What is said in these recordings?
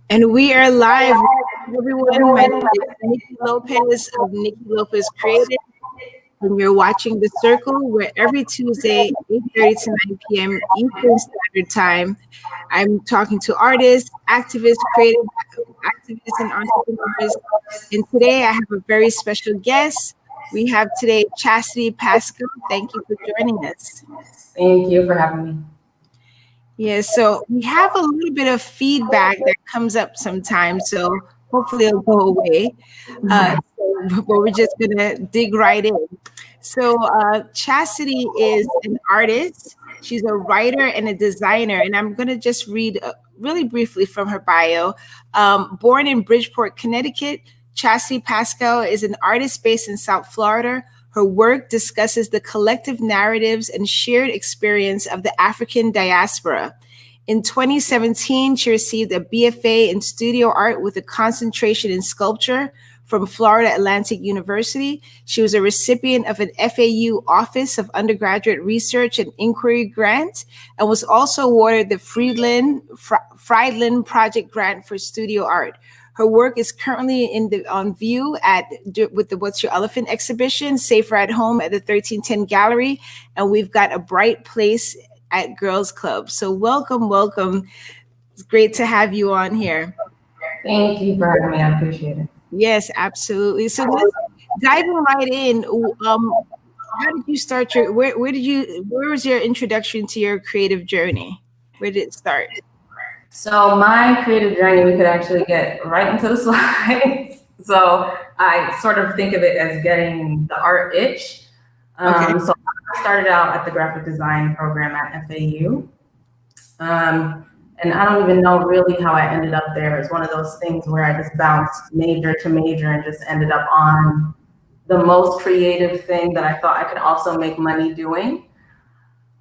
And we are live, everyone. My name is Niki Lopez of Niki Lopez Creative, and you're watching The Circle, where every Tuesday, 8:30 to 9 p.m. Eastern Standard Time, I'm talking to artists, activists, creative activists, and entrepreneurs. And today I have a very special guest. We have today Chastity Pascoe. Thank you for joining us. Thank you for having me. Yeah, so we have a little bit of feedback that comes up sometimes, so hopefully it'll go away. But we're just gonna dig right in. So Chastity is an artist. She's a writer and a designer, and I'm gonna just read really briefly from her bio. Born in Bridgeport, Connecticut, Chastity Pascoe is an artist based in South Florida. Her work discusses the collective narratives and shared experience of the African diaspora. In 2017, she received a BFA in studio art with a concentration in sculpture from Florida Atlantic University. She was a recipient of an FAU Office of Undergraduate Research and Inquiry grant and was also awarded the Friedland Project Grant for studio art. Her work is currently on view with the What's Your Elephant exhibition, Safer at Home at the 1310 Gallery, and we've got A Bright Place at Girls Club. So welcome. It's great to have you on here. Thank you for having me. I appreciate it. Yes, absolutely. So let's diving right in. How did you start where was your introduction to your creative journey? Where did it start? So my creative journey, we could actually get right into the slides. So I sort of think of it as getting the art itch. Okay. So I started out at the graphic design program at FAU. And I don't even know really how I ended up there. It's one of those things where I just bounced major to major and just ended up on the most creative thing that I thought I could also make money doing.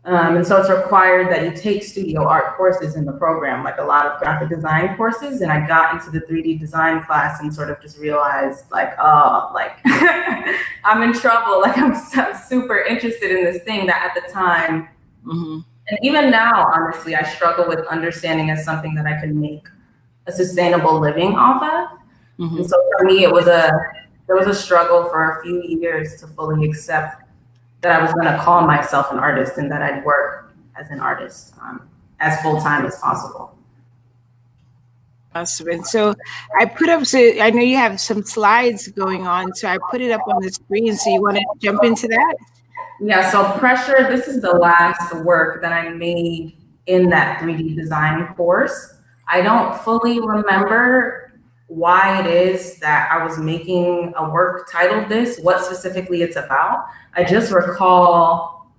And so it's required that you take studio art courses in the program, like a lot of graphic design courses. And I got into the 3D design class and sort of just realized like, oh, like I'm in trouble. Like I'm super interested in this thing that at the time, and even now, honestly, I struggle with understanding as something that I could make a sustainable living off of. And so for me, there was a struggle for a few years to fully accept that I was going to call myself an artist and that I'd work as an artist as full-time as possible. Awesome. And so I put up, so I know you have some slides going on, so I put it up on the screen. So you want to jump into that? Yeah, so Pressure, this is the last work that I made in that 3D design course. I don't fully remember why it is that I was making a work titled this, what specifically it's about. I just recall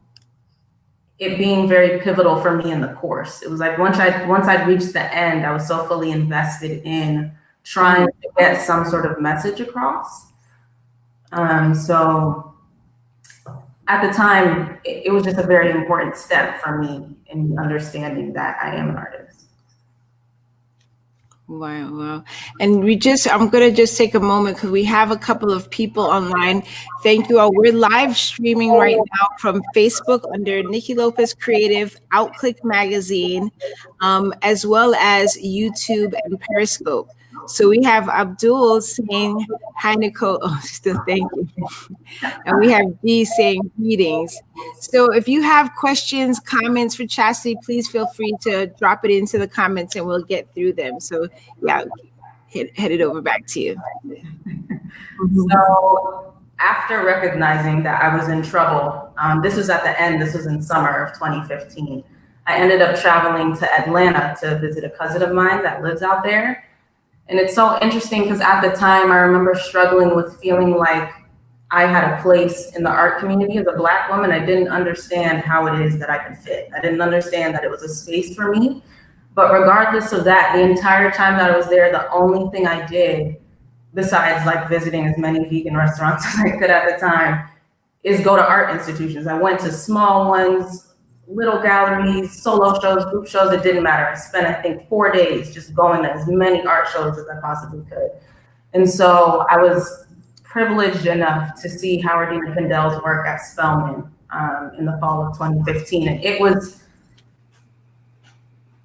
it being very pivotal for me in the course. It was like once I'd reached the end, I was so fully invested in trying to get some sort of message across. So at the time, it was just a very important step for me in understanding that I am an artist. Wow. And I'm going to just take a moment because we have a couple of people online. Thank you all. We're live streaming right now from Facebook under Niki Lopez Creative, Outclick Magazine, as well as YouTube and Periscope. So we have Abdul saying, hi, Nicole. Oh, still thank you. And we have Dee saying greetings. So if you have questions, comments for Chastity, please feel free to drop it into the comments and we'll get through them. So yeah, head it over back to you. So after recognizing that I was in trouble, this was at the end, this was in summer of 2015. I ended up traveling to Atlanta to visit a cousin of mine that lives out there. And it's so interesting because at the time I remember struggling with feeling like I had a place in the art community as a Black woman. I didn't understand how it is that I could fit. I didn't understand that it was a space for me. But regardless of that, the entire time that I was there, the only thing I did, besides like visiting as many vegan restaurants as I could at the time, is go to art institutions. I went to small ones, little galleries, solo shows, group shows, it didn't matter. I spent, I think, 4 days just going to as many art shows as I possibly could. And so I was privileged enough to see Howardine Pindel's work at Spelman in the fall of 2015. And it was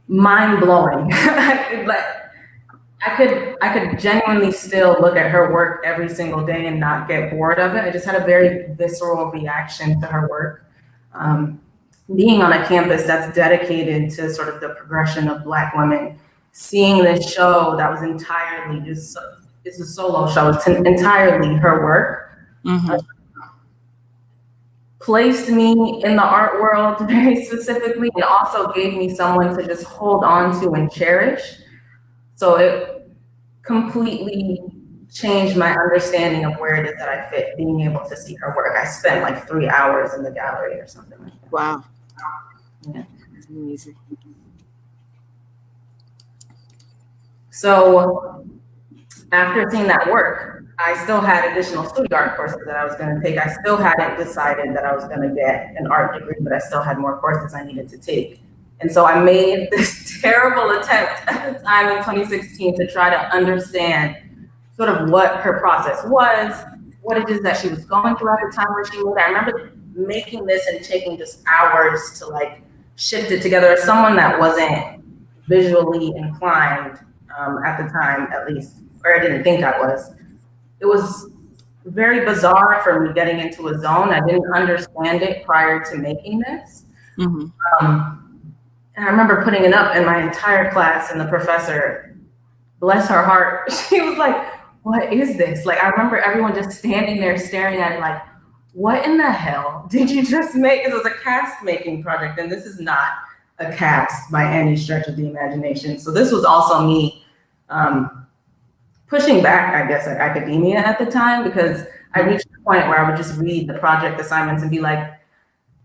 mind-blowing. I could genuinely still look at her work every single day and not get bored of it. I just had a very visceral reaction to her work. Being on a campus that's dedicated to sort of the progression of Black women, seeing this show that was entirely just, it's a solo show, it's entirely her work, placed me in the art world very specifically, and also gave me someone to just hold on to and cherish. So it completely changed my understanding of where it is that I fit, being able to see her work. I spent like 3 hours in the gallery or something like that. Wow. Yeah. That's amazing. So after seeing that work, I still had additional studio art courses that I was going to take. I still hadn't decided that I was going to get an art degree, but I still had more courses I needed to take. And so I made this terrible attempt at the time in 2016 to try to understand sort of what her process was, what it is that she was going through at the time where she moved. I remember making this and taking just hours to like shift it together as someone that wasn't visually inclined at the time, at least, or I didn't think I was. It was very bizarre for me getting into a zone. I didn't understand it prior to making this. And I remember putting it up in my entire class, and the professor, bless her heart, she was like, what is this? Like, I remember everyone just standing there staring at it like, what in the hell did you just make? It was a cast making project, and this is not a cast by any stretch of the imagination. So this was also me pushing back, I guess, at academia at the time, because I reached the point where I would just read the project assignments and be like,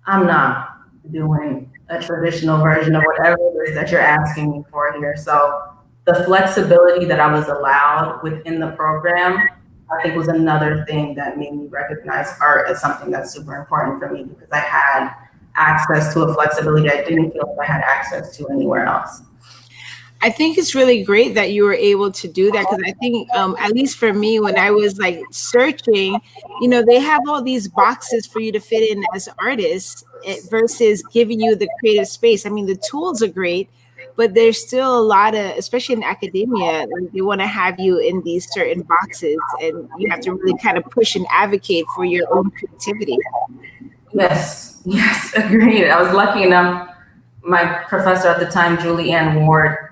I'm not doing a traditional version of whatever it is that you're asking me for here. So the flexibility that I was allowed within the program, I think, was another thing that made me recognize art as something that's super important for me, because I had access to a flexibility I didn't feel like I had access to anywhere else. I think it's really great that you were able to do that, because I think, at least for me, when I was like searching, you know, they have all these boxes for you to fit in as artists versus giving you the creative space. I mean, the tools are great, but there's still a lot of, especially in academia, like they want to have you in these certain boxes, and you have to really kind of push and advocate for your own creativity. Yes, agreed. I was lucky enough, my professor at the time, Julie Ann Ward,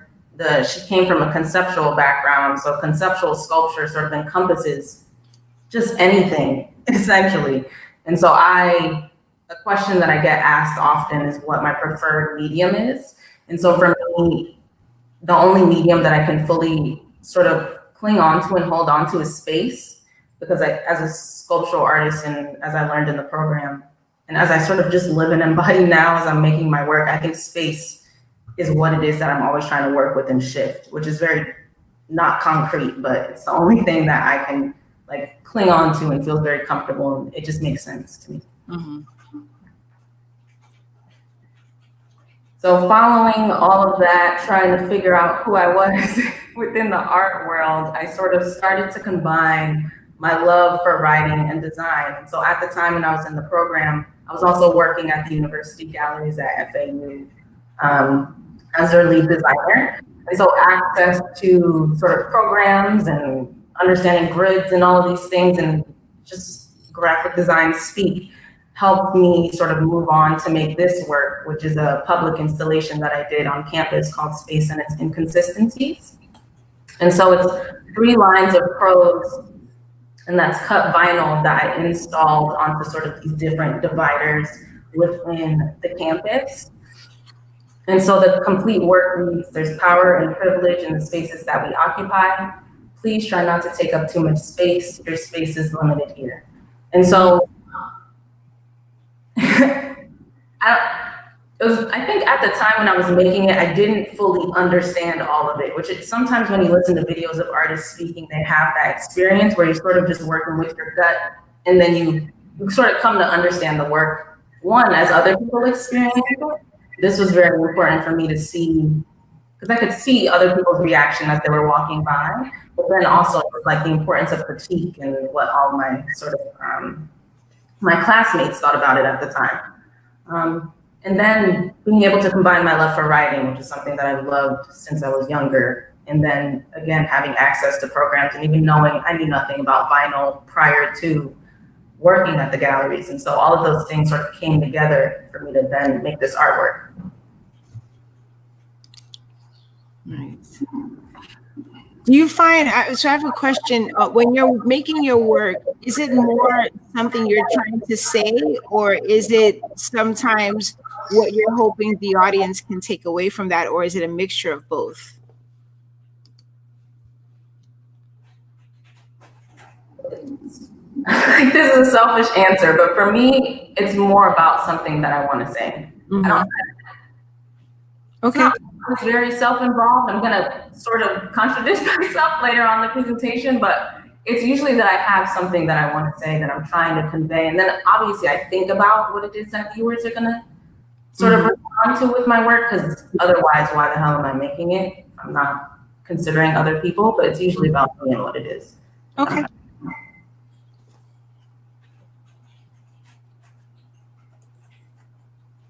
she came from a conceptual background, so conceptual sculpture sort of encompasses just anything, essentially. And so a question that I get asked often is what my preferred medium is. And so for me, the only medium that I can fully sort of cling on to and hold on to is space, because as a sculptural artist, and as I learned in the program, and as I sort of just live and embody now as I'm making my work, I think space is what it is that I'm always trying to work with and shift, which is very not concrete, but it's the only thing that I can like cling on to and feel very comfortable. And it just makes sense to me. So following all of that, trying to figure out who I was within the art world, I sort of started to combine my love for writing and design. And so at the time when I was in the program, I was also working at the university galleries at FAU. As their lead designer. And so access to sort of programs and understanding grids and all of these things and just graphic design speak helped me sort of move on to make this work, which is a public installation that I did on campus called Space and Its Inconsistencies. And so it's 3 lines of prose, and that's cut vinyl that I installed onto sort of these different dividers within the campus. And so the complete work reads, there's power and privilege in the spaces that we occupy. Please try not to take up too much space. Your space is limited here. And so I think at the time when I was making it, I didn't fully understand all of it, which sometimes when you listen to videos of artists speaking, they have that experience where you're sort of just working with your gut, and then you sort of come to understand the work, one, as other people experience it. This was very important for me to see, because I could see other people's reaction as they were walking by, but then also like the importance of critique and what all my sort of my classmates thought about it at the time. And then being able to combine my love for writing, which is something that I've loved since I was younger, and then again having access to programs and even knowing I knew nothing about vinyl prior to working at the galleries. And so all of those things sort of came together for me to then make this artwork. Right. Do you find, so I have a question, when you're making your work, is it more something you're trying to say, or is it sometimes what you're hoping the audience can take away from that, or is it a mixture of both? I think this is a selfish answer, but for me, it's more about something that I want to say. Mm-hmm. Okay. It's very self-involved. I'm going to sort of contradict myself later on in the presentation, but it's usually that I have something that I want to say that I'm trying to convey. And then obviously I think about what it is that viewers are going to sort of respond to with my work, because otherwise, why the hell am I making it? I'm not considering other people, but it's usually about me and what it is. Okay.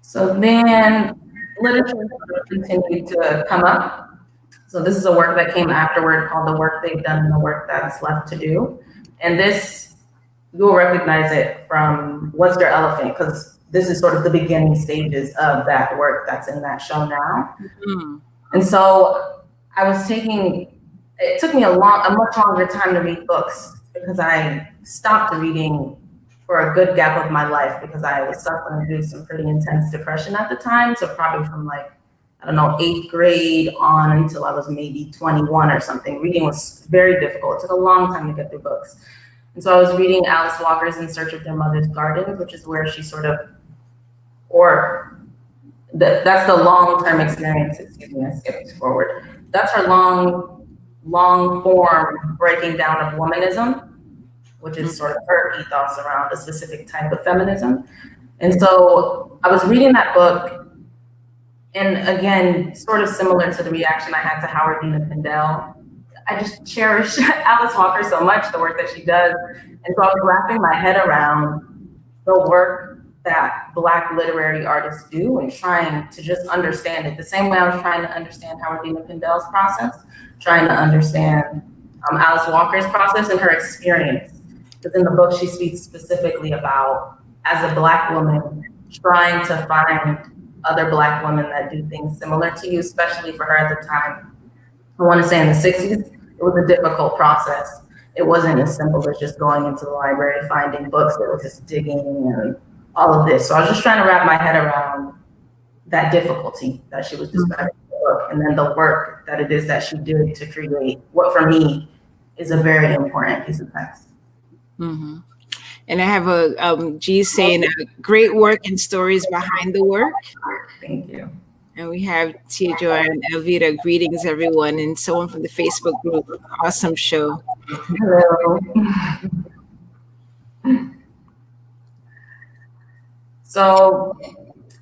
So then literature continued to come up. So this is a work that came afterward called The Work They've Done and the Work That's Left to Do. And this, you'll recognize it from What's Your Elephant, because this is sort of the beginning stages of that work that's in that show now. Mm-hmm. And so I was it took me a much longer time to read books, because I stopped reading for a good gap of my life because I was suffering through some pretty intense depression at the time. So probably from like, I don't know, 8th grade on until I was maybe 21 or something. Reading was very difficult. It took a long time to get through books. And so I was reading Alice Walker's In Search of Their Mother's Gardens, which is where she sort of, that's the long-term experience, excuse me, I skipped forward. That's her long form breaking down of womanism, which is sort of her ethos around a specific type of feminism. And so I was reading that book, and again, sort of similar to the reaction I had to Howard Dean Pindell, I just cherish Alice Walker so much, the work that she does. And so I was wrapping my head around the work that Black literary artists do and trying to just understand it. The same way I was trying to understand Howard Dean Pindell's process, trying to understand Alice Walker's process and her experience. Because in the book, she speaks specifically about, as a Black woman, trying to find other Black women that do things similar to you, especially for her at the time. I want to say in the 60s, it was a difficult process. It wasn't as simple as just going into the library, finding books. It was just digging and all of this. So I was just trying to wrap my head around that difficulty that she was describing in the book, and then the work that it is that she did to create what for me is a very important piece of text. Mm-hmm. And I have a G saying great work and stories behind the work. Thank you. And we have Tia and Elvira, greetings everyone, and someone from the Facebook group. Awesome show. Hello. So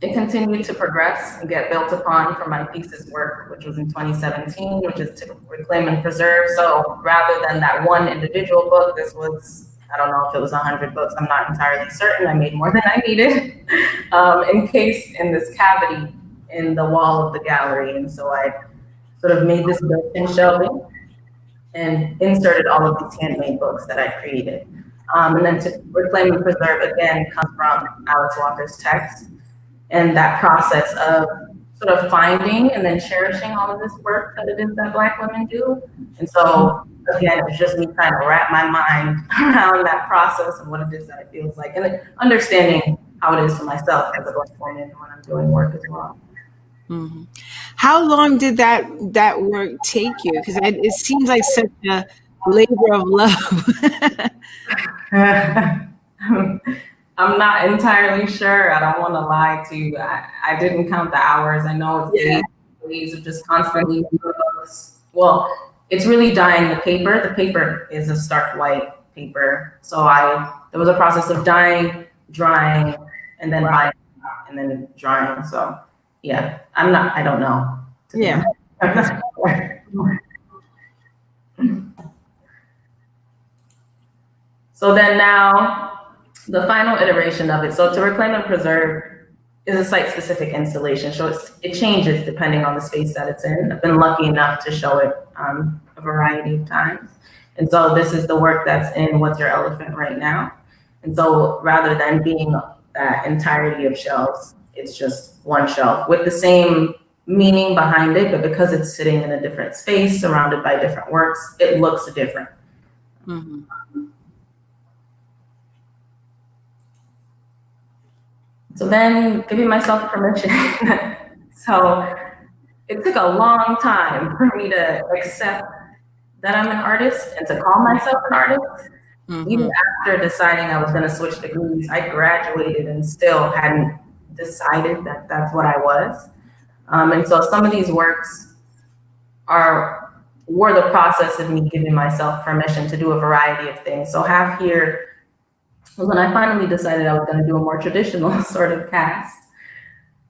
it continued to progress and get built upon for my thesis work, which was in 2017, which is to reclaim and preserve. So rather than that one individual book, this was, I don't know if it was 100 books, I'm not entirely certain. I made more than I needed, encased in this cavity in the wall of the gallery. And so I sort of made this built-in shelving and inserted all of these handmade books that I created. And then to reclaim and preserve, again, comes from Alice Walker's text and that process of sort of finding and then cherishing all of this work that it is that Black women do. And so, again, it's just me trying to wrap my mind around that process and what it is that it feels like, and understanding how it is for myself as a Black woman when I'm doing work as well. Mm-hmm. How long did that work take you? Because it seems like such a labor of love. I'm not entirely sure. I don't want to lie to you. I didn't count the hours. I know it's days of just constantly books. Well, it's really dyeing the paper. The paper is a stark white paper. So there was a process of dyeing, drying, and then dyeing, and then drying. So yeah, I don't know. Yeah. So then now, the final iteration of it. So to reclaim and preserve is a site-specific installation. So it changes depending on the space that it's in. I've been lucky enough to show it a variety of times. And so this is the work that's in What's Your Elephant right now. And so rather than being that entirety of shelves, it's just one shelf with the same meaning behind it, but because it's sitting in a different space surrounded by different works, it looks different. Mm-hmm. So then giving myself permission. So it took a long time for me to accept that I'm an artist and to call myself an artist. Mm-hmm. Even after deciding I was going to switch degrees, I graduated and still hadn't decided that that's what I was. And so some of these works were the process of me giving myself permission to do a variety of things. So half here was when I finally decided I was going to do a more traditional sort of cast.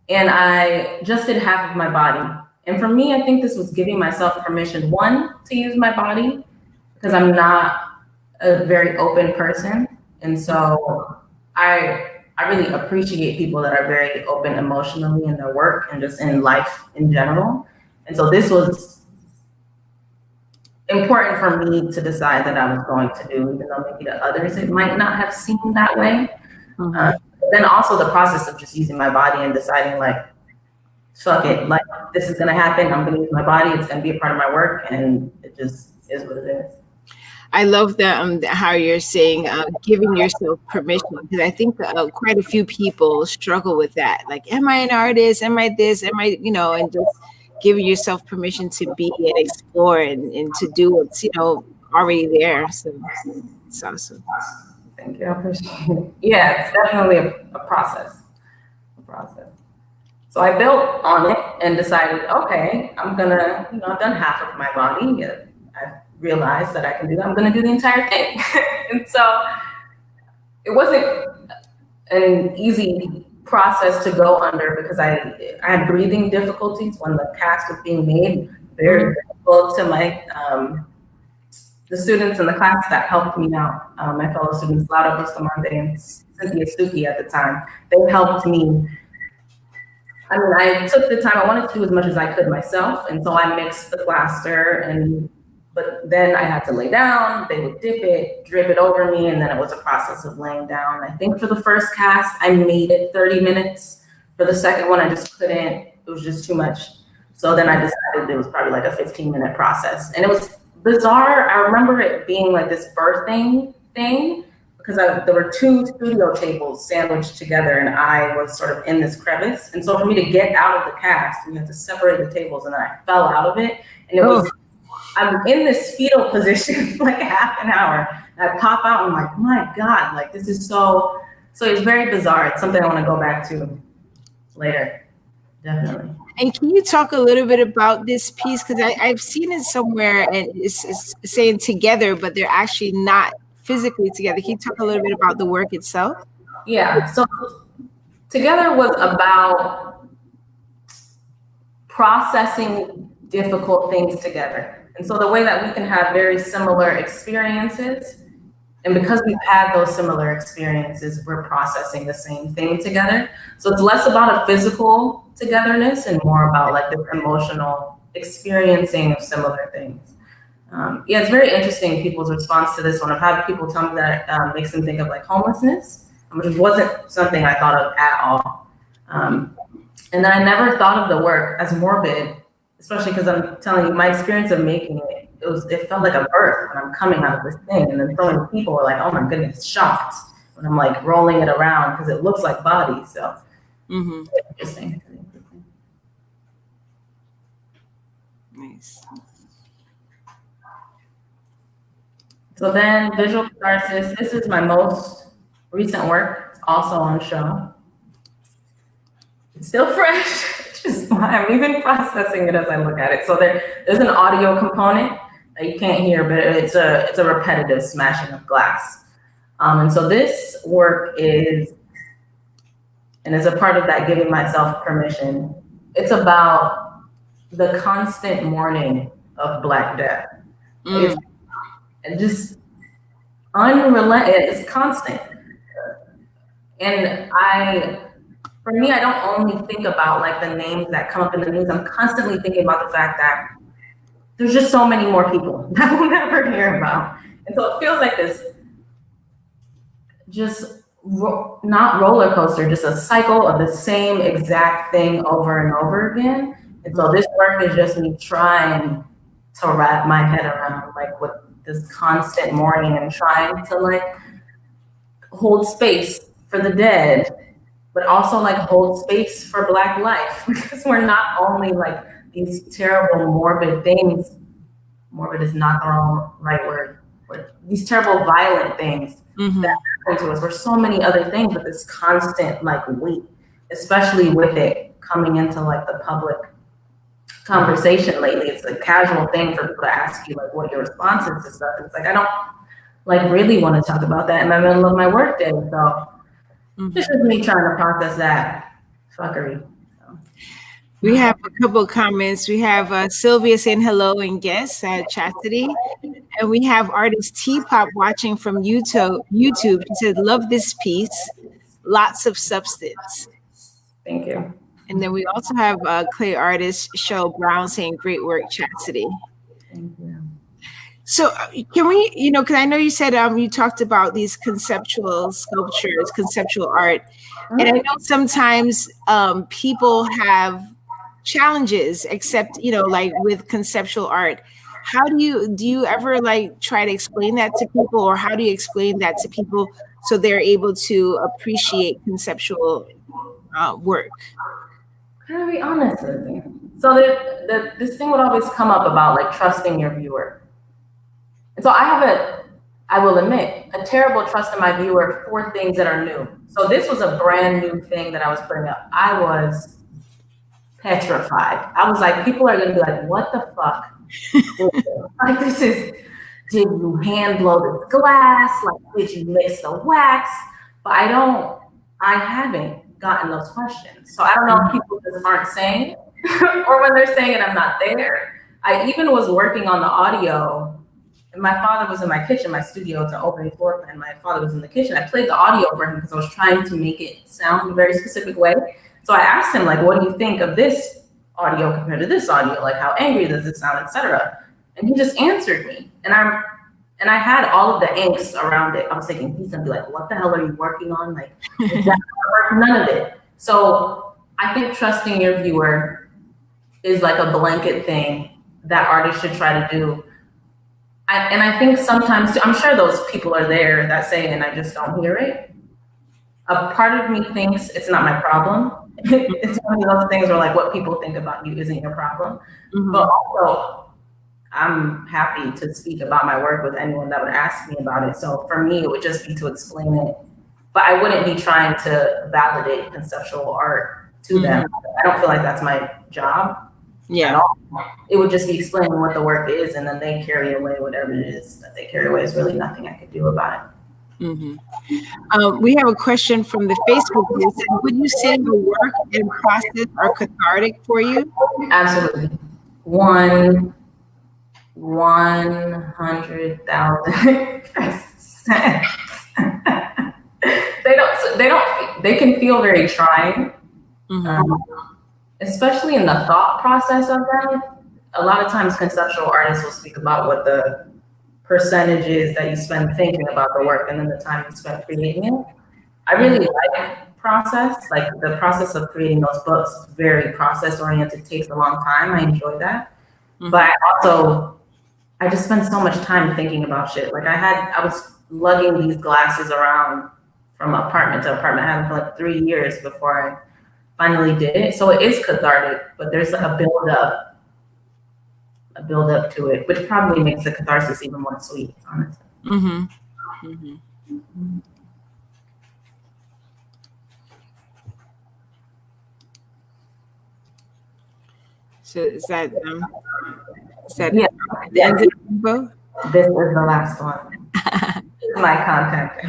And I just did half of my body. And for me, I think this was giving myself permission, one, to use my body, because I'm not a very open person. And so I really appreciate people that are very open emotionally in their work and just in life in general. And so this was important for me to decide that I was going to do, even though maybe to others it might not have seemed that way. Mm-hmm. Then also the process of just using my body and deciding like, fuck it, like this is gonna happen, I'm gonna use my body, it's gonna be a part of my work, and it just is what it is. I love that how you're saying giving yourself permission, because I think quite a few people struggle with that. Like, am I an artist? Am I this? Am I, and just giving yourself permission to be and explore and to do what's, already there. So it's awesome. Thank you. I appreciate it. Yeah, it's definitely a process. So I built on it and decided, okay, I'm gonna, I've done half of my body. I realized that I can do that. I'm gonna do the entire thing. And so it wasn't an easy process to go under because I had breathing difficulties when the cast was being made. Very grateful to my the students in the class that helped me out. My fellow students, Laura Bustamante and Cynthia Stuckey at the time. They helped me. I mean, I took the time. I wanted to do as much as I could myself, and so I mixed the plaster but then I had to lay down, they would dip it, drip it over me, and then it was a process of laying down. I think for the first cast, I made it 30 minutes. For the second one, I just couldn't, it was just too much. So then I decided it was probably like a 15-minute process. And it was bizarre. I remember it being like this birthing thing, because there were two studio tables sandwiched together, and I was sort of in this crevice. And so for me to get out of the cast, we had to separate the tables, and then I fell out of it. And it was, I'm in this fetal position for like a half an hour. And I pop out and I'm like, my God, like this is so it's very bizarre. It's something I want to go back to later, definitely. And can you talk a little bit about this piece? Because I've seen it somewhere and it's saying together, but they're actually not physically together. Can you talk a little bit about the work itself? Yeah, so Together was about processing difficult things together. And so the way that we can have very similar experiences, and because we've had those similar experiences, we're processing the same thing together. So it's less about a physical togetherness and more about like the emotional experiencing of similar things. Yeah, it's very interesting, people's response to this one. I've had people tell me that it makes them think of like homelessness, which wasn't something I thought of at all. And then I never thought of the work as morbid, especially because I'm telling you, my experience of making it, it felt like a birth when I'm coming out of this thing. And then so many people were like, oh my goodness, shocked when I'm like rolling it around because it looks like body. So interesting. Nice. So then visual catharsis, this is my most recent work. It's also on show. It's still fresh. Just why I'm even processing it as I look at it. So there's an audio component that you can't hear, but it's a repetitive smashing of glass. And so this work is a part of that giving myself permission. It's about the constant mourning of Black death. It's just unrelenting. It's constant. And for me, I don't only think about like the names that come up in the news. I'm constantly thinking about the fact that there's just so many more people that we'll never hear about. And so it feels like this just not roller coaster, just a cycle of the same exact thing over and over again. And so this work is just me trying to wrap my head around like with this constant mourning and trying to like hold space for the dead, but also like hold space for Black life, because we're not only like these terrible morbid things. Morbid is not the right word. But these terrible violent things that happen to us. We're so many other things, but this constant like weight, especially with it coming into like the public conversation lately. It's a casual thing for people to ask you like what your response is to stuff. It's like I don't like really want to talk about that in the middle of my work day. So this is me trying to process that fuckery. So. We have a couple of comments. We have Sylvia saying hello and guess Chastity. And we have artist T-Pop watching from YouTube. She said, love this piece. Lots of substance. Thank you. And then we also have clay artist Cheryl Brown saying, great work, Chastity. Thank you. So can we, because I know you said you talked about these conceptual sculptures, conceptual art. And I know sometimes people have challenges, except, like with conceptual art. How do you ever like try to explain that to people, or how do you explain that to people so they're able to appreciate conceptual work? Can I be honest with you? So this thing would always come up about like trusting your viewer. And so I will admit, a terrible trust in my viewer for things that are new. So this was a brand new thing that I was putting up. I was petrified. I was like, people are gonna be like, what the fuck? Like this is, did you hand blow the glass? Like, did you mix the wax? But I haven't gotten those questions. So I don't know if people just aren't saying it, or when they're saying it, I'm not there. I even was working on the audio, and my father was in my kitchen, my studio, to open floor plan. My father was in the kitchen. I played the audio for him because I was trying to make it sound a very specific way. So I asked him, like, what do you think of this audio compared to this audio? Like, how angry does it sound, etc. And he just answered me. And I had all of the angst around it. I was thinking, he's gonna be like, what the hell are you working on? Like, is that none of it. So I think trusting your viewer is like a blanket thing that artists should try to do. And I think sometimes, I'm sure those people are there that say, and I just don't hear it. A part of me thinks it's not my problem. It's one of those things where like what people think about you isn't your problem. But also, I'm happy to speak about my work with anyone that would ask me about it. So for me, it would just be to explain it. But I wouldn't be trying to validate conceptual art to them. I don't feel like that's my job. Yeah. It would just be explaining what the work is, and then they carry away whatever it is that they carry away. Is really nothing I could do about it. We have a question from the Facebook group. Would you say the work and process are cathartic for you? Absolutely. 100,000%. They can feel very trying. Especially in the thought process of them. A lot of times conceptual artists will speak about what the percentage is that you spend thinking about the work and then the time you spend creating it. I really like process, like the process of creating those books is very process oriented, takes a long time. I enjoy that. But I just spend so much time thinking about shit. Like I was lugging these glasses around from apartment to apartment. I had them for like 3 years before I finally did it. So it is cathartic, but there's like a build up to it, which probably makes the catharsis even more sweet, honestly. So is that yeah. The end of the info? This is the last one. My contact.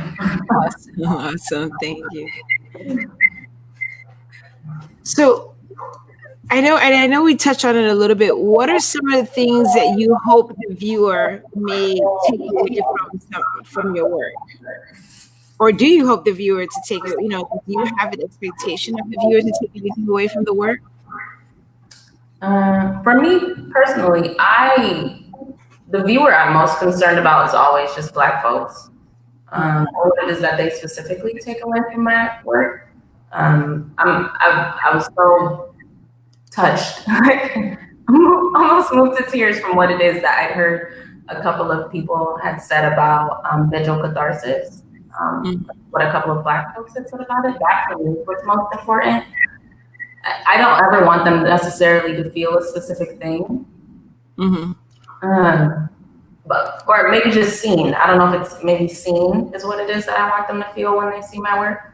Awesome. Thank you. So I know, and I know we touched on it a little bit. What are some of the things that you hope the viewer may take away from your work? Or do you hope the viewer to take it, do you have an expectation of the viewer to take anything away from the work? For me personally, the viewer I'm most concerned about is always just Black folks. Or what it is that they specifically take away from my work. I was so touched, like almost moved to tears from what it is that I heard a couple of people had said about visual catharsis. What a couple of Black folks had said about it. That for me was most important. I don't ever want them necessarily to feel a specific thing. But or maybe just seen. I don't know if it's maybe seen is what it is that I want them to feel when they see my work.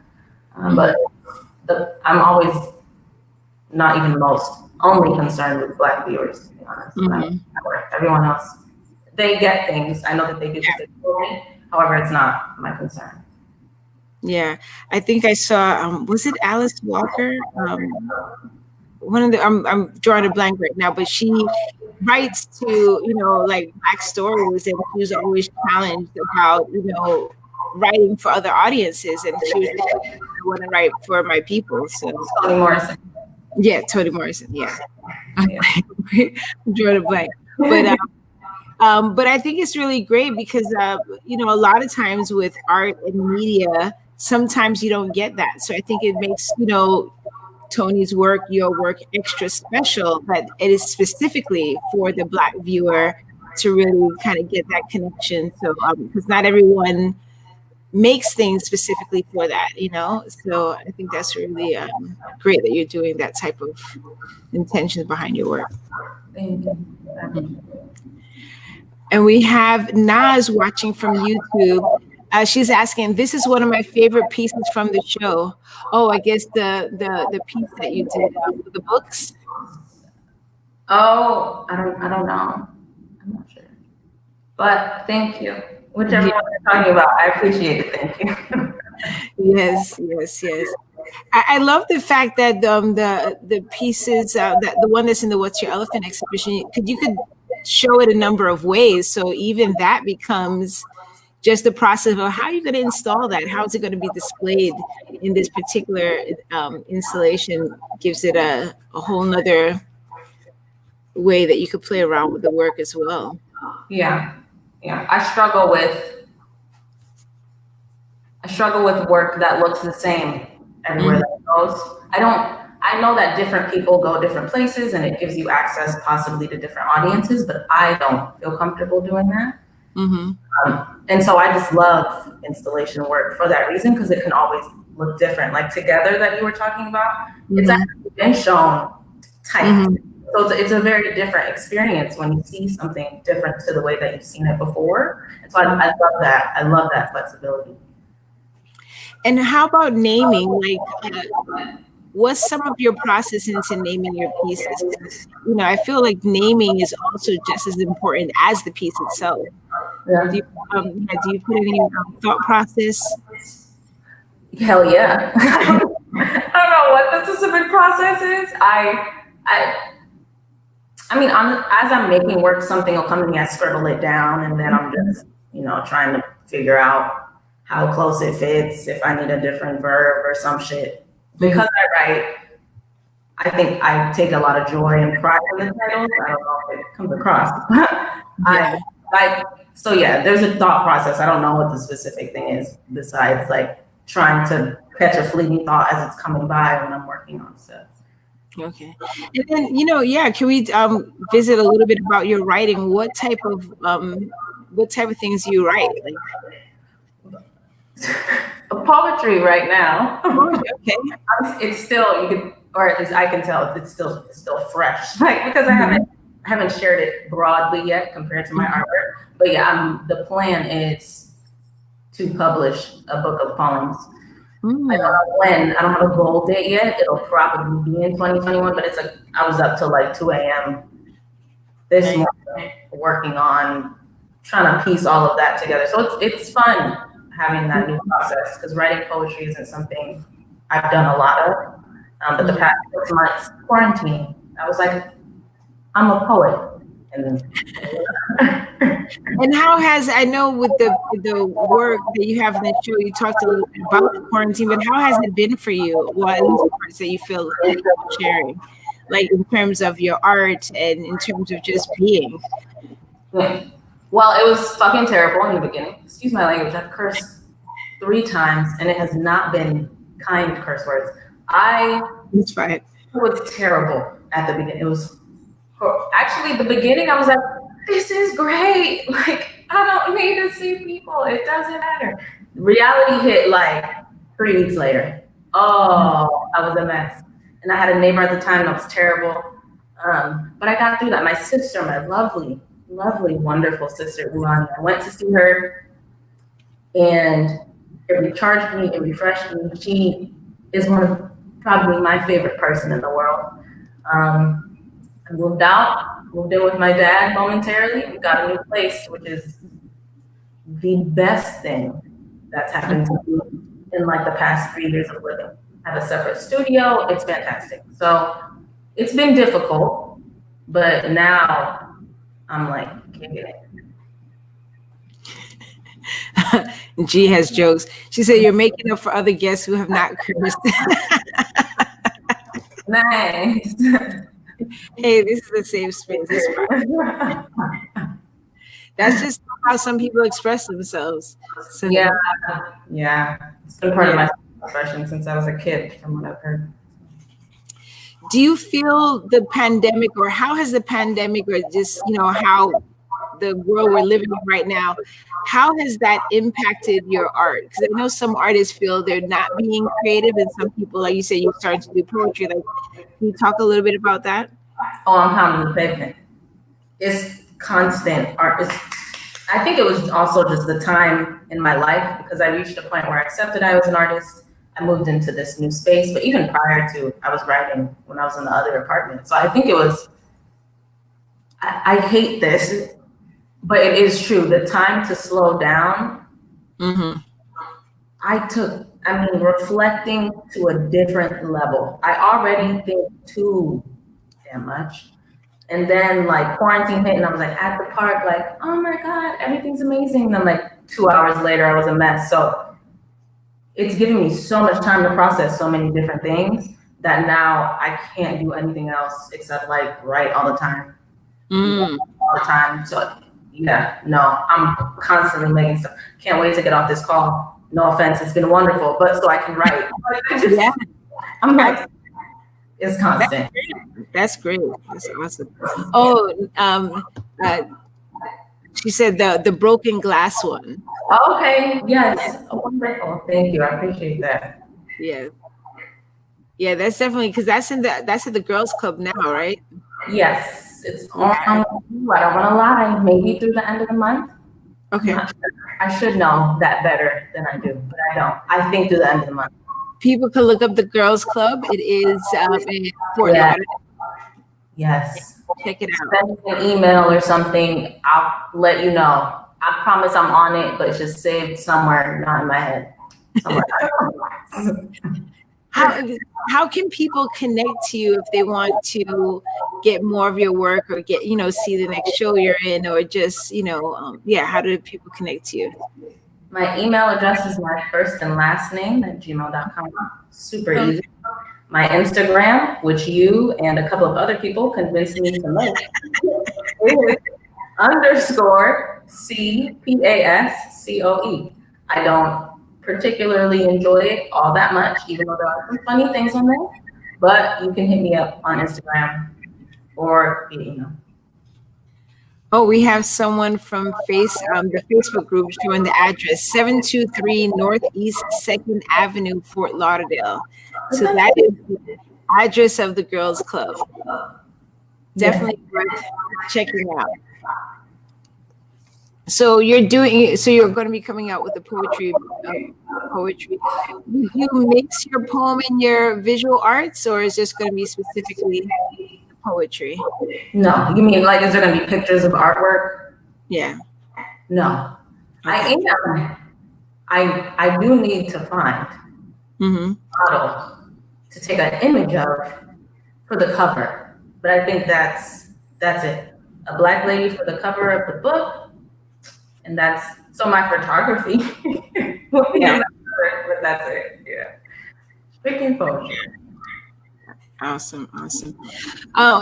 But I'm always not even most only concerned with Black viewers, to be honest. Everyone else, they get things. I know that they do because they feel me. However, it's not my concern. Yeah, I think I saw. Was it Alice Walker? One of the I'm drawing a blank right now, but she writes to like Black stories, and she was always challenged about writing for other audiences, and she was like, I want to write for my people. So Toni Morrison. Yeah, Toni Morrison. Yeah, I'm drawing a blank, but I think it's really great because a lot of times with art and media, sometimes you don't get that. So I think it makes Toni's work, your work, extra special, that it is specifically for the Black viewer to really kind of get that connection. So because not everyone makes things specifically for that, so I think that's really great that you're doing that type of intentions behind your work. Thank you. And we have Naz watching from YouTube. She's asking, this is one of my favorite pieces from the show. Oh, I guess the piece that you did with the books. Oh, I don't know. I'm not sure. But thank you. Whichever one you're talking about, I appreciate it. Thank you. Yes. I love the fact that the pieces that the one that's in the What's Your Elephant exhibition, you could show it a number of ways. So even that becomes just the process of how you're going to install that. How is it going to be displayed in this particular installation gives it a whole nother way that you could play around with the work as well. Yeah. I struggle with work that looks the same everywhere that it goes. I know that different people go different places and it gives you access possibly to different audiences, but I don't feel comfortable doing that. And so I just love installation work for that reason, because it can always look different. Like Together that you were talking about, it's actually been shown tight. So it's a very different experience when you see something different to the way that you've seen it before. And so I love that. I love that flexibility. And how about naming? Like, what's some of your process into naming your pieces? I feel like naming is also just as important as the piece itself. Yeah. Do you put any thought process? Hell yeah. I don't know what the specific process is. I mean, as I'm making work, something will come to me, I scribble it down, and then I'm just, trying to figure out how close it fits, if I need a different verb or some shit. Because I write, I think I take a lot of joy and pride in the titles. I don't know if it comes across. So yeah, there's a thought process. I don't know what the specific thing is besides like trying to catch a fleeting thought as it's coming by when I'm working on stuff. Okay. And then, can we visit a little bit about your writing? What type of things do you write? Poetry right now. Okay. It's still, you can, or at least I can tell it's still fresh. Like, because I haven't shared it broadly yet compared to my artwork. But yeah, the plan is to publish a book of poems. I don't know when. I don't have a goal date yet. It'll probably be in 2021, but it's like I was up till like 2 a.m. this morning working on trying to piece all of that together. So it's fun having that new process, because writing poetry isn't something I've done a lot of. But the past 6 months, quarantine, I was like, I'm a poet. And And how has, I know with the work that you have in the show, you talked a little bit about the quarantine, but how has it been for you? Well, at least parts that you feel comfortable sharing, like in terms of your art and in terms of just being. well, it was fucking terrible in the beginning. Excuse my language. I've cursed 3 times, and it has not been kind curse words. It's fine. It was terrible at the beginning. It was actually the beginning. I was like, "This is great! Like, I don't need to see people. It doesn't matter." Reality hit like 3 weeks later. Oh, I was a mess, and I had a neighbor at the time that was terrible. But I got through that. My sister, my lovely, lovely, wonderful sister, Ulani, I went to see her, and it recharged me, it refreshed me. She is one of probably my favorite person in the world. I moved out, moved in with my dad momentarily, and got a new place, which is the best thing that's happened to me in like the past 3 years of living. I have a separate studio. It's fantastic. So it's been difficult, but now I'm like kicking it. G has jokes. She said you're making up for other guests who have not cursed. Nice. Hey, this is a safe space. It's fine. That's just how some people express themselves. So yeah. It's been part of my expression since I was a kid, from what I've heard. Do you feel the pandemic, or how has the pandemic, or just, how the world we're living in right now, how has that impacted your art? Because I know some artists feel they're not being creative, and some people, like you said, you started to do poetry. Like, can you talk a little bit about that? Oh, I'm pounding the pavement. It's constant art. I think it was also just the time in my life, because I reached a point where I accepted I was an artist. I moved into this new space, but even prior to, I was writing when I was in the other apartment. So I think it was, I hate this, but it is true. The time to slow down, reflecting to a different level. I already think too damn much. And then like quarantine hit, and I was like at the park, like, oh my God, everything's amazing. And then like 2 hours later, I was a mess. So it's giving me so much time to process so many different things that now I can't do anything else except like write all the time. All the time. So yeah, no, I'm constantly making stuff. Can't wait to get off this call. No offense, it's been wonderful, but so I can write. I'm like, it's constant. That's great. That's awesome. Oh, she said the broken glass one. Okay. Yes. Wonderful. Thank you. I appreciate that. Yeah. Yeah, that's definitely, because that's at the girls' club now, right? Yes, it's on. I don't want to lie. Maybe through the end of the month. Okay. Sure. I should know that better than I do, but I don't. I think through the end of the month. People can look up the girls' club. It is in Fort Lauderdale. Yes. Check it out. Send me an email or something. I'll let you know. I promise I'm on it, but it's just saved somewhere, not in my head. Somewhere. How can people connect to you if they want to get more of your work, or get, see the next show you're in, or just, how do people connect to you? My email address is my first and last name at gmail.com. Super easy. My Instagram, which you and a couple of other people convinced me to make, is _CPASCOE. I don't particularly enjoy it all that much, even though there are some funny things on there. But you can hit me up on Instagram or via email. Oh, we have someone from the Facebook group showing the address, 723 Northeast 2nd Avenue, Fort Lauderdale. So that is the address of the girls' club. Definitely worth checking out. So you're going to be coming out with the poetry. Do you mix your poem and your visual arts, or is this going to be specifically poetry? No, you mean like, is there going to be pictures of artwork? Yeah. No. Okay. I do need to find a model to take an image of for the cover. But I think that's it. A black lady for the cover of the book, and that's so my photography. Yeah. But that's it. Yeah. Freaking poetry. Awesome.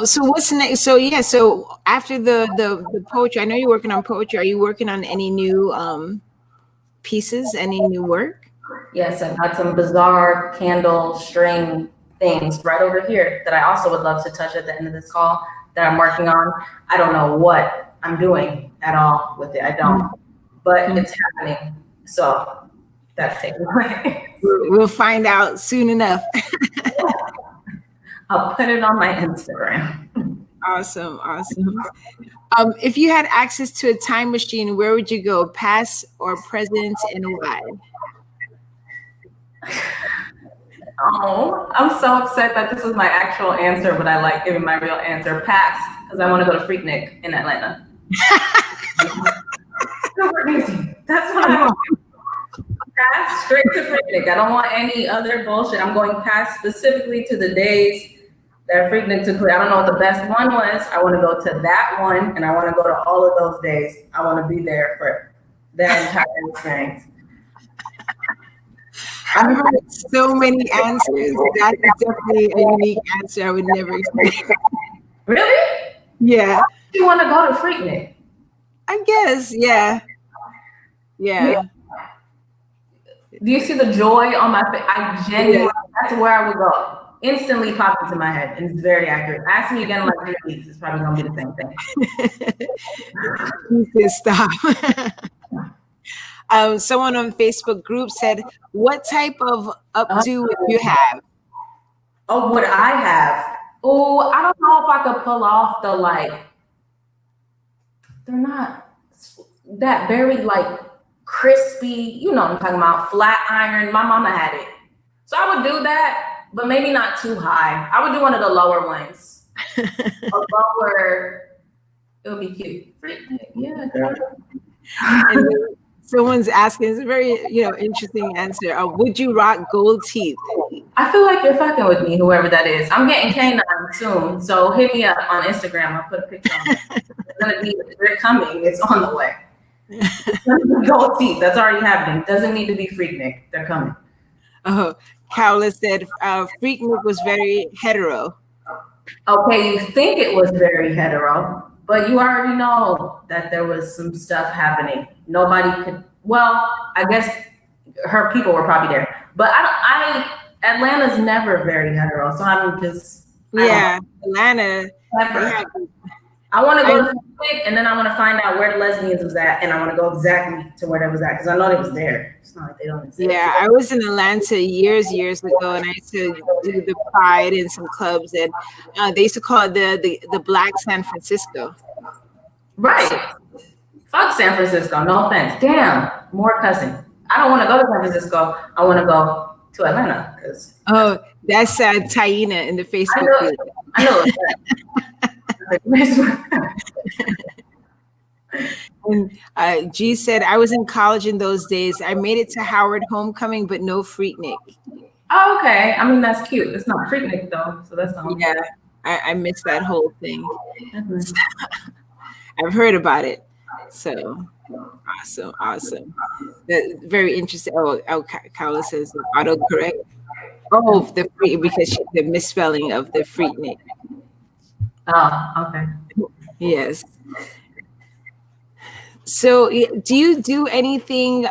So what's next? So yeah, so after the poetry, I know you're working on poetry. Are you working on any new pieces, any new work? Yes, I've got some bizarre candle string things right over here that I also would love to touch at the end of this call that I'm working on. I don't know what I'm doing at all with it. I don't, but it's happening. So that's taking place. We'll find out soon enough. I'll put it on my Instagram. Awesome. If you had access to a time machine, where would you go? Past or present, and why? Oh, I'm so upset that this was my actual answer, but I like giving my real answer. Past, because I want to go to Freaknik in Atlanta. Super easy. That's what I want. Past, straight to Freaknik. I don't want any other bullshit. I'm going past specifically to the days that Freaknik took place. I don't know what the best one was. I want to go to that one, and I want to go to all of those days. I want to be there for that entire experience. I've heard so many answers. That is definitely a unique answer I would never expect. Really? Yeah. You want to go to Freaknik? I guess, yeah. Do you see the joy on my face? I genuinely, that's where I would go. Instantly pop into my head, and it's very accurate. Ask me again in like 3 weeks, it's probably gonna be the same thing. Please stop. Someone on Facebook group said, "What type of updo would you have?" Oh, what I have? Oh, I don't know if I could pull off the like. They're not that very like crispy. You know what I'm talking about? Flat iron. My mama had it, so I would do that, but maybe not too high. I would do one of the lower ones. A lower. It would be cute. Yeah, girl. Someone's asking, it's a very interesting answer. Would you rock gold teeth? I feel like you're fucking with me, whoever that is. I'm getting canine soon, so hit me up on Instagram. I'll put a picture on it. They're coming. It's on the way. Gold teeth. That's already happening. Doesn't need to be Freaknik. They're coming. Oh, Cowla said Freaknik was very hetero. Okay, you think it was very hetero, but you already know that there was some stuff happening. Nobody could. Well, I guess her people were probably there, but Atlanta's never very hetero, so I'm just. Atlanta. I want to go to Freaknik, and then I want to find out where the lesbians was at, and I want to go exactly to where they was at because I know they was there. It's not like they don't exist. Yeah, I was in Atlanta years ago, and I used to do the Pride in some clubs, and they used to call it the Black San Francisco. Right. Fuck San Francisco. No offense. Damn. More cussing. I don't want to go to San Francisco. I want to go to Atlanta. That's Taina in the Facebook group. I know. And G said, I was in college in those days. I made it to Howard homecoming, but no Freaknik. Oh, okay. I mean, that's cute. It's not Freaknik though, so that's not. Yeah, I missed that whole thing. I've heard about it. So awesome. That's very interesting. Carla says autocorrect. Oh, because the misspelling of the Freaknik. Oh, okay. Yes. So do you do anything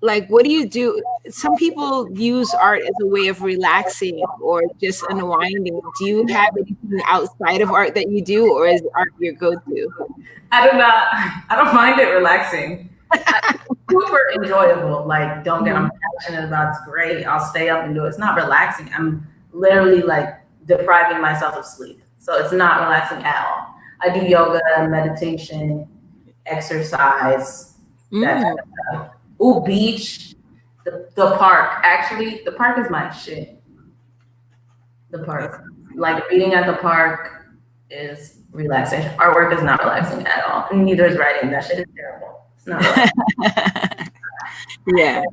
like what do you do? Some people use art as a way of relaxing or just unwinding. Do you have anything outside of art that you do, or is art your go-to? I don't find it relaxing. It's super enjoyable. Like, don't get I'm passionate about it's great. I'll stay up and do it. It's not relaxing. I'm literally like depriving myself of sleep. So it's not relaxing at all. I do yoga, meditation, exercise, that kind of stuff. Ooh, beach, the park. Actually, the park is my shit. The park. Like reading at the park is relaxing. Artwork is not relaxing at all. And neither is writing. That shit is terrible. It's not relaxing. Yeah.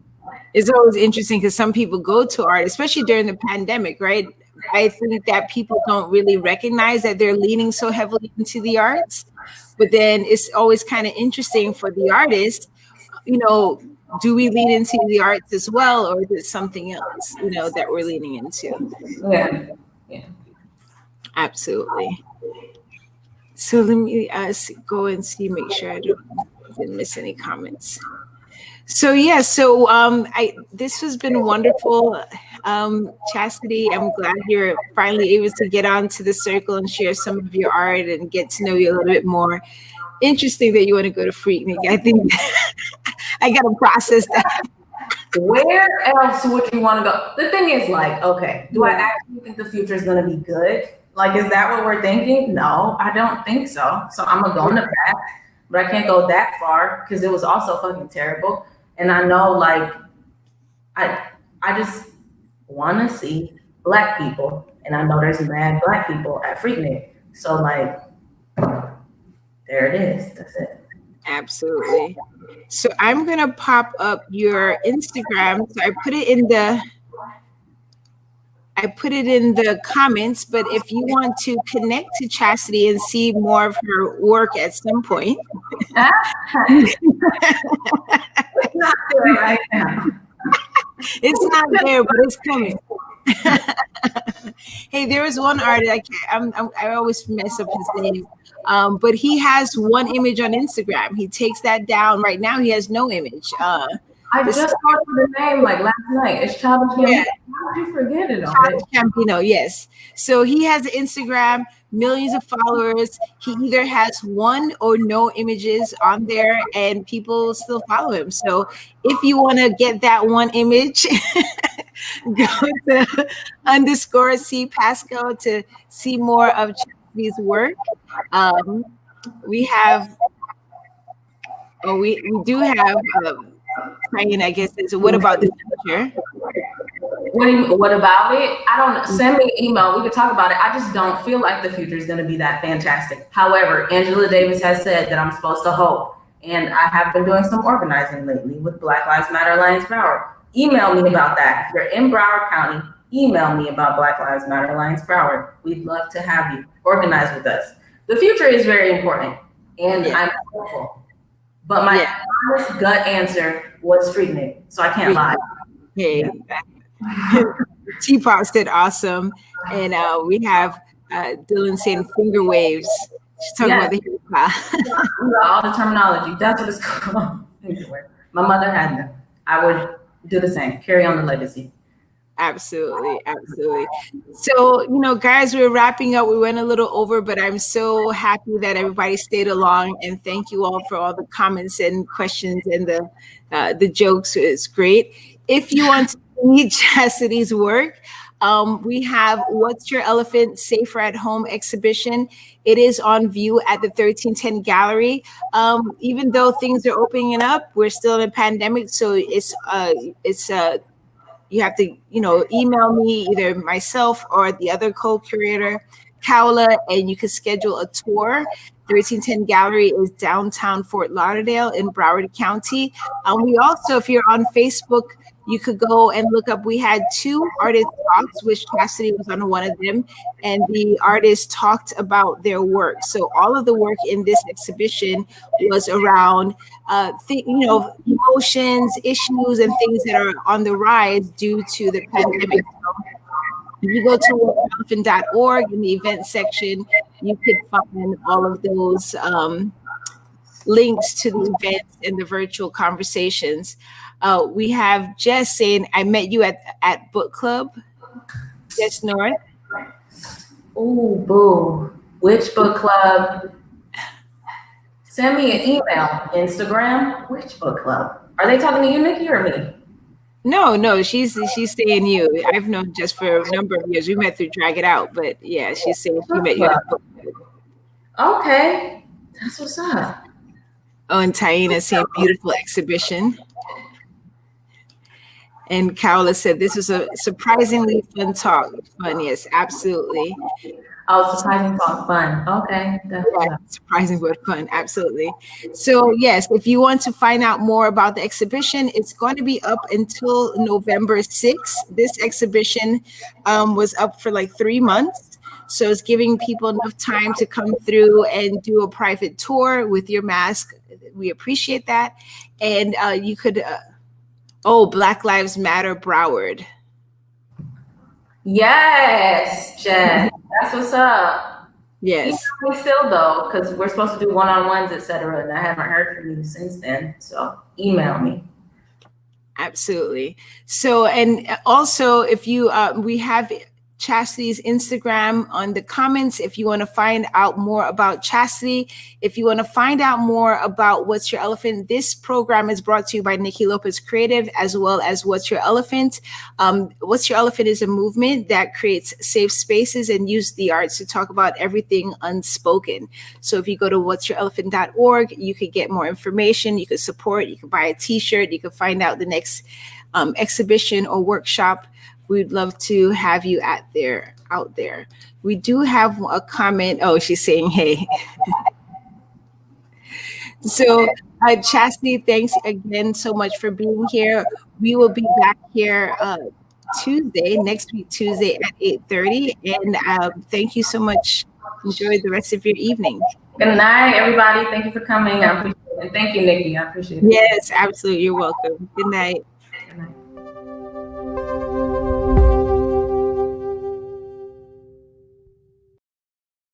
It's always interesting because some people go to art, especially during the pandemic, right? I think that people don't really recognize that they're leaning so heavily into the arts. But then it's always kind of interesting for the artist, do we lean into the arts as well, or is it something else, that we're leaning into? Yeah. Yeah. Absolutely. So let me go and see, make sure I didn't miss any comments. So yeah, so this has been wonderful, Chastity. I'm glad you're finally able to get onto the circle and share some of your art and get to know you a little bit more. Interesting that you want to go to Freaknik. I think I got to process that. Where else would you want to go? The thing is, like, okay, do I actually think the future is going to be good? Like, is that what we're thinking? No, I don't think so. So I'm going to go in the back, but I can't go that far because it was also fucking terrible. And I know, like, I just want to see Black people, and I know there's mad Black people at Freaknik. So, like, there it is. That's it. Absolutely. So I'm going to pop up your Instagram. So I put it in the comments, but if you want to connect to Chastity and see more of her work at some point. It's not there right now. It's not there, but it's coming. Hey, there was one artist, I always mess up his name. But he has one image on Instagram. He takes that down. Right now, he has no image. I just saw the name like last night. It's Childish Gambino. How did you forget it already? Childish Gambino, yes. So he has an Instagram, millions of followers. He either has one or no images on there, and people still follow him. So if you want to get that one image, go to _C Pascoe to see more of Chastity's work. We have, we do have, I guess, so what about the future? What about it? I don't know. Send me an email. We could talk about it. I just don't feel like the future is going to be that fantastic. However, Angela Davis has said that I'm supposed to hope. And I have been doing some organizing lately with Black Lives Matter Alliance Broward. Email me about that. If you're in Broward County, email me about Black Lives Matter Alliance Broward. We'd love to have you organize with us. The future is very important, and I'm hopeful. But my honest gut answer was Freaknik, so I can't lie. Hey, T-Pop said awesome, and we have Dylan saying finger waves. She's talking about the all the terminology. That's what it's called. My mother had them. I would do the same. Carry on the legacy. Absolutely. So, guys, we're wrapping up. We went a little over, but I'm so happy that everybody stayed along, and thank you all for all the comments and questions and the jokes. It's great. If you want to read Chastity's work, we have What's Your Elephant Safer at Home exhibition. It is on view at the 1310 Gallery. Even though things are opening up, we're still in a pandemic, so it's you have to, email me, either myself or the other co-curator, Kaula, and you can schedule a tour. 1310 Gallery is downtown Fort Lauderdale in Broward County. We also, if you're on Facebook, you could go and look up. We had 2 artist talks, which Chastity was on one of them, and the artists talked about their work. So all of the work in this exhibition was around, emotions, issues, and things that are on the rise due to the pandemic. If you go to elephant.org in the event section, you could find all of those links to the events and the virtual conversations. We have Jess saying, I met you at book club. Jess North. Ooh, boo. Which book club? Send me an email. Instagram. Which book club? Are they talking to you, Niki, or me? No, she's saying you. I've known Jess for a number of years. We met through Drag It Out, but yeah, she's saying she met you at book club. Okay. That's what's up. Oh, and Taina saying beautiful exhibition. And Kaula said, this was a surprisingly fun talk. Fun, yes, absolutely. Oh, surprising song, fun. Okay, Yeah, definitely. surprising but fun. Absolutely. So, yes, if you want to find out more about the exhibition, it's going to be up until November 6th. This exhibition was up for like 3 months. So, it's giving people enough time to come through and do a private tour with your mask. We appreciate that. And you could, oh, Black Lives Matter Broward. Yes, Jen. That's what's up. Email Yes. me still though, because we're supposed to do one-on-ones, etc. And I haven't heard from you since then. So email me. Absolutely. So, and also, if you, we have Chastity's Instagram on the comments. If you want to find out more about Chastity, if you want to find out more about What's Your Elephant, this program is brought to you by Niki Lopez Creative, as well as What's Your Elephant. What's Your Elephant is a movement that creates safe spaces and use the arts to talk about everything unspoken. So if you go to what'syourelephant.org, you could get more information, you could support, you could buy a t-shirt, you could find out the next exhibition or workshop. We'd love to have you out there. We do have a comment. Oh, she's saying, hey. So, Chastity, thanks again so much for being here. We will be back here Tuesday, next week, Tuesday at 8:30. And thank you so much. Enjoy the rest of your evening. Good night, everybody. Thank you for coming. I appreciate it. And thank you, Nikki. I appreciate it. Yes, absolutely. You're welcome. Good night.